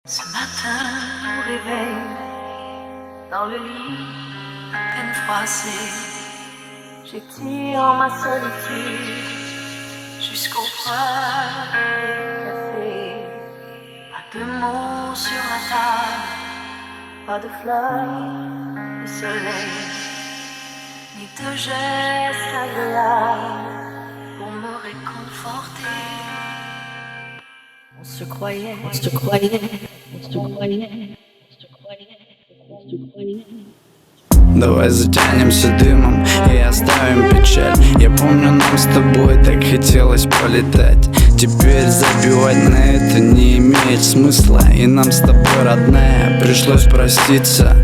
Ce matin, au réveil, dans le lit, à peine froissé, j'étire ma solitude jusqu'au point du café. Pas de mots sur la table, pas de fleurs de soleil, ni de gestes agréables pour me réconforter. On se croyait. Давай затянемся дымом и оставим печаль. Я помню, нам с тобой так хотелось полетать. Теперь забивать на это не имеет смысла. И нам с тобой, родная, пришлось проститься.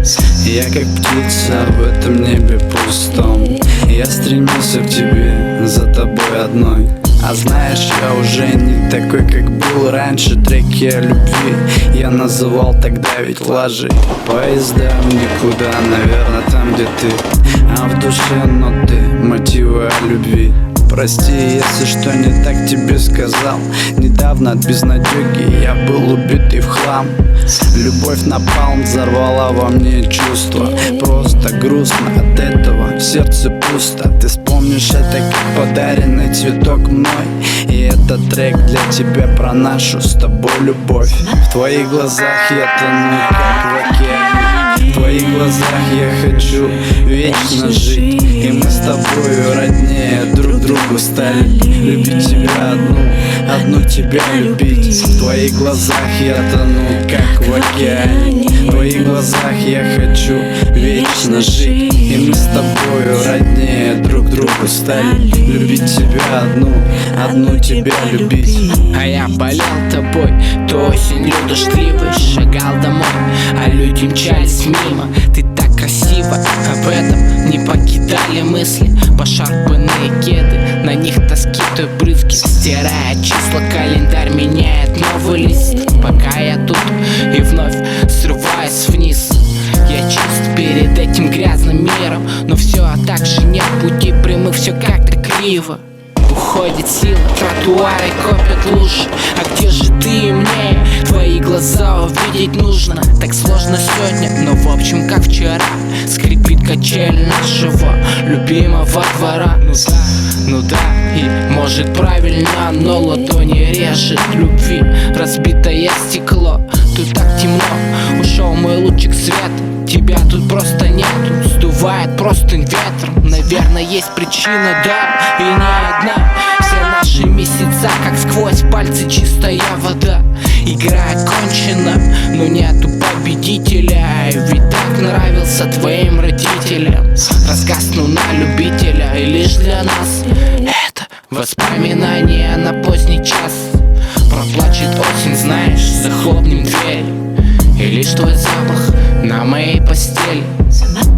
Я как птица в этом небе пустом. Я стремился к тебе, за тобой одной. А знаешь, я уже не такой, как был раньше. Треки о любви я называл тогда ведь лажей. Поездам никуда, наверное, там, где ты, а в душе ноты, мотивы о любви. Прости, если что не так тебе сказал. Недавно от безнадёги я был убитый в хлам. Любовь напалм взорвала во мне чувства. Просто грустно от этого, в сердце пусто. Ты вспомнишь это как подаренный цветок мной. И этот трек для тебя про нашу с тобой любовь. В твоих глазах я тону, как в океане. В твоих глазах я хочу вечно жить. И мы с тобою роднее друг другу стали. Любить тебя одну тебя любить. В твоих глазах я тону, как в океане. В твоих глазах я хочу вечно жить. И мы с тобою роднее друг другу стали. Любить тебя одну тебя любить. А я болел тобой, то осенью дождливой. Шагал домой, а люди мчались мимо. Ты так красиво, об этом не покидали мысли. Пошарпанные кеды, на них тоски той брызги. Стирая числа, календарь меняет новый лист. Пока я тут и вновь срываюсь вниз. Я чист перед этим грязным миром, но все так же нет пути прямых, все как-то криво. Уходит сила, тротуары копят лужи. А где же ты и мне? Твои глаза увидеть нужно. Так сложно сегодня, но в общем как вчера. Скрипит качель нашего любимого двора. Ну да, и может правильно, но ладони режет любви. Разбитое стекло, тут так темно. Ушел мой лучик света, тебя тут просто нету. Сдувает простынь ветром. Наверное, есть причина, да, и не одна. Все наши месяца, как сквозь пальцы чистая вода. Игра окончена, но нету победителя. Ведь так нравился твоим родителям. Разгаснул на любителя, и лишь для нас это воспоминание на поздний час. Проплачет осень, знаешь, захлопнем дверь. И лишь твой запах на моей постели.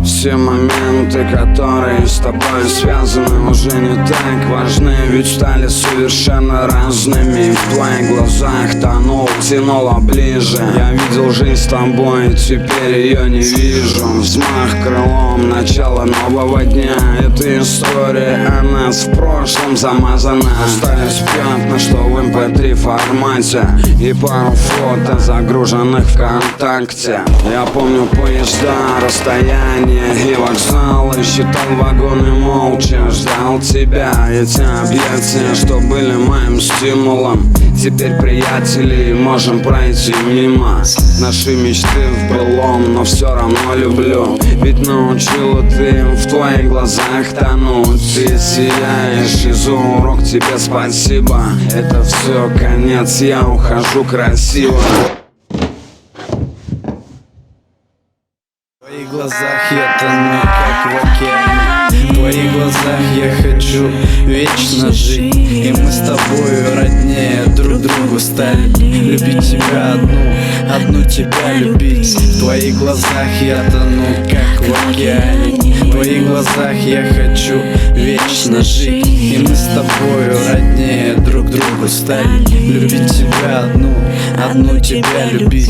Все моменты, которые с тобой связаны, уже не так важны, ведь стали совершенно разными. В твоих глазах тонул, тянуло ближе. Я видел жизнь с тобой, теперь ее не вижу. Взмах крылом, начало нового дня. Эта история о нас в прошлом замазана. Остались пятна, что в MP3 формате, и пару фото, загруженных ВКонтакте. Я помню поезда, расстояние и вокзалы. Считал вагоны молча, ждал тебя. Эти объятия, что были моим стимулом. Теперь приятели, можем пройти мимо. Наши мечты в былом, но все равно люблю. Ведь научила ты в твоих глазах тонуть. Ты сияешь, и за урок тебе спасибо. Это все конец, я ухожу красиво. В твоих глазах я тону, как в океане. В твоих глазах я хочу вечно жить. И мы с тобою роднее друг другу стали. Любить тебя одну тебя любить. В твоих глазах я тону, как в океане. В твоих глазах я хочу вечно жить. И мы с тобою роднее друг другу стали. Любить тебя одну тебя любить.